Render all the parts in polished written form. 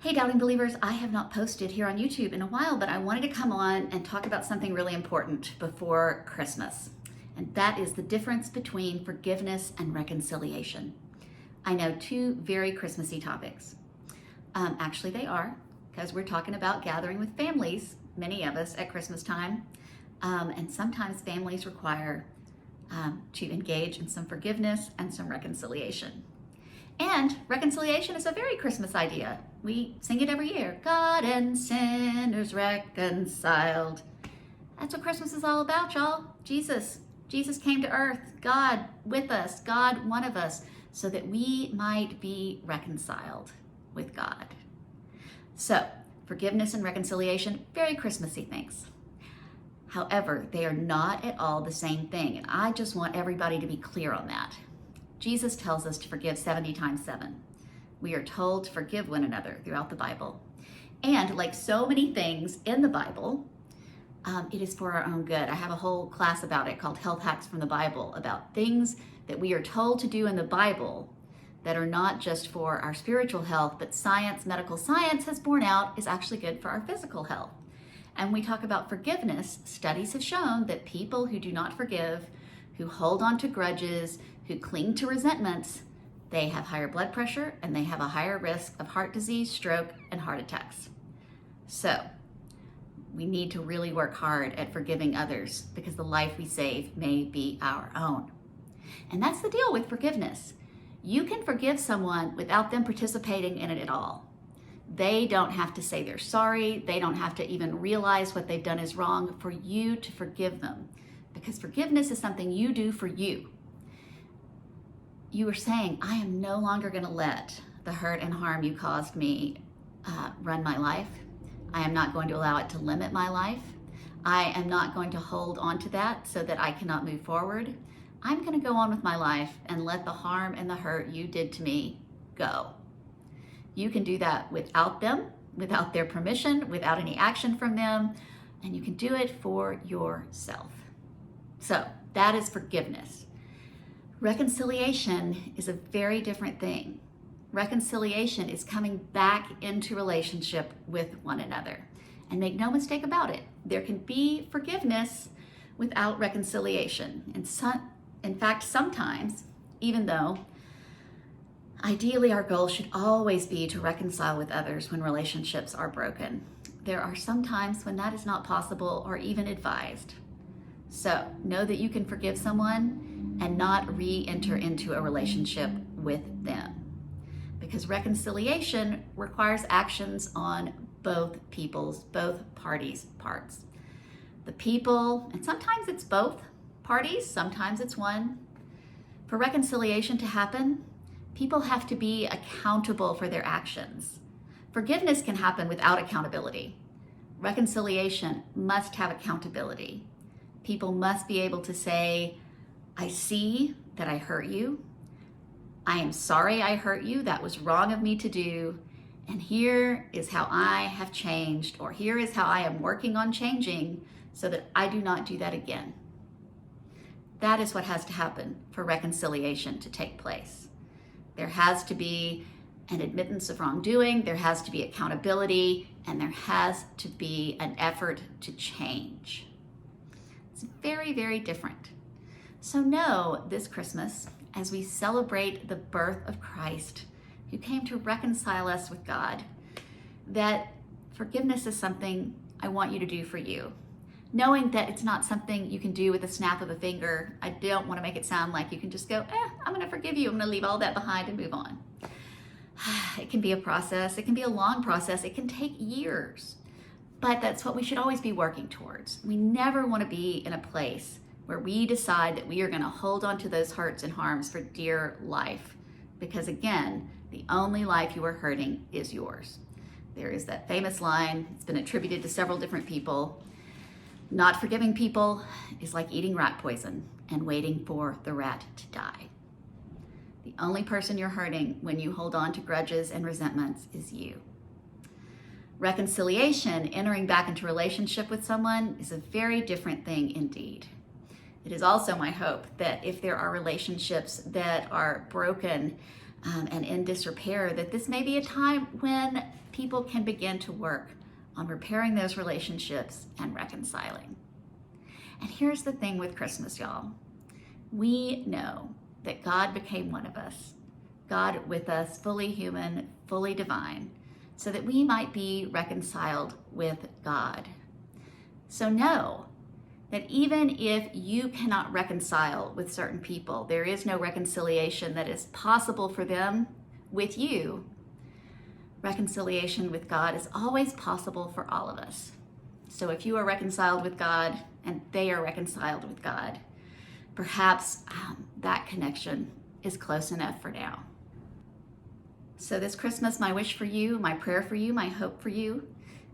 Hey, Doubting Believers, I have not posted here on YouTube in a while, but I wanted to come on and talk about something really important before Christmas. And that is the difference between forgiveness and reconciliation. I know two very Christmassy topics. Actually, they are, because we're talking about gathering with families, many of us at Christmas time. And sometimes families require to engage in some forgiveness and some reconciliation. And reconciliation is a very Christmas idea. We sing it every year. God and sinners reconciled. That's what Christmas is all about, y'all. Jesus came to earth. God with us. God one of us, so that we might be reconciled with God. So, forgiveness and reconciliation, very Christmassy things. However, they are not at all the same thing, and I just want everybody to be clear on that. Jesus tells us to forgive 70 times 7. We are told to forgive one another throughout the Bible. And like so many things in the Bible, it is for our own good. I have a whole class about it called Health Hacks from the Bible, about things that we are told to do in the Bible that are not just for our spiritual health, but medical science has borne out is actually good for our physical health. And we talk about forgiveness. Studies have shown that people who do not forgive, who hold on to grudges, who cling to resentments, they have higher blood pressure and they have a higher risk of heart disease, stroke, and heart attacks. So we need to really work hard at forgiving others because the life we save may be our own. And that's the deal with forgiveness. You can forgive someone without them participating in it at all. They don't have to say they're sorry. They don't have to even realize what they've done is wrong for you to forgive them, because forgiveness is something you do for you. You are saying, I am no longer going to let the hurt and harm you caused me run my life. I am not going to allow it to limit my life. I am not going to hold on to that so that I cannot move forward. I'm going to go on with my life and let the harm and the hurt you did to me go. You can do that without them, without their permission, without any action from them, and you can do it for yourself. So that is forgiveness. Reconciliation is a very different thing. Reconciliation is coming back into relationship with one another. And make no mistake about it, there can be forgiveness without reconciliation. And in fact, sometimes, even though ideally our goal should always be to reconcile with others when relationships are broken, there are some times when that is not possible or even advised. So know that you can forgive someone and not re-enter into a relationship with them. Because reconciliation requires actions on both parties' parts. The people, and sometimes it's both parties, sometimes it's one. For reconciliation to happen, people have to be accountable for their actions. Forgiveness can happen without accountability. Reconciliation must have accountability. People must be able to say, I see that I hurt you. I am sorry I hurt you. That was wrong of me to do. And here is how I have changed, or here is how I am working on changing so that I do not do that again. That is what has to happen for reconciliation to take place. There has to be an admittance of wrongdoing, there has to be accountability, and there has to be an effort to change. It's very, very different. So know this Christmas, as we celebrate the birth of Christ, who came to reconcile us with God, that forgiveness is something I want you to do for you. Knowing that it's not something you can do with a snap of a finger. I don't want to make it sound like you can just go, I'm going to forgive you. I'm going to leave all that behind and move on. It can be a process. It can be a long process. It can take years. But that's what we should always be working towards. We never want to be in a place where we decide that we are going to hold on to those hurts and harms for dear life. Because again, the only life you are hurting is yours. There is that famous line, it's been attributed to several different people. Not forgiving people is like eating rat poison and waiting for the rat to die. The only person you're hurting when you hold on to grudges and resentments is you. Reconciliation, entering back into relationship with someone, is a very different thing indeed. It is also my hope that if there are relationships that are broken, and in disrepair, that this may be a time when people can begin to work on repairing those relationships and reconciling. And here's the thing with Christmas, y'all. We know that God became one of us, God with us, fully human, fully divine, so that we might be reconciled with God. So know that even if you cannot reconcile with certain people, there is no reconciliation that is possible for them with you. Reconciliation with God is always possible for all of us. So if you are reconciled with God and they are reconciled with God, perhaps that connection is close enough for now. So this Christmas, my wish for you, my prayer for you, my hope for you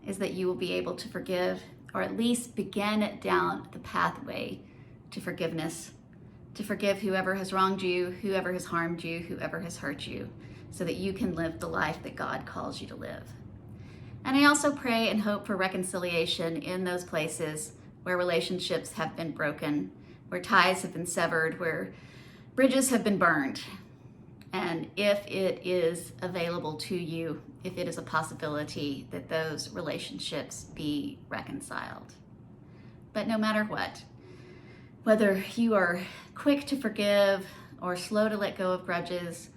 is that you will be able to forgive, or at least begin down the pathway to forgiveness, to forgive whoever has wronged you, whoever has harmed you, whoever has hurt you, so that you can live the life that God calls you to live. And I also pray and hope for reconciliation in those places where relationships have been broken, where ties have been severed, where bridges have been burned. And if it is available to you, if it is a possibility, that those relationships be reconciled. But no matter what, whether you are quick to forgive or slow to let go of grudges,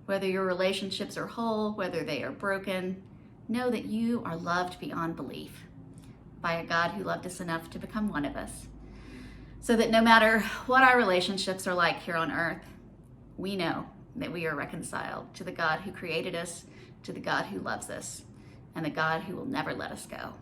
whether your relationships are whole, whether they are broken, know that you are loved beyond belief by a God who loved us enough to become one of us. So that no matter what our relationships are like here on earth, we know that we are reconciled to the God who created us, to the God who loves us, and the God who will never let us go.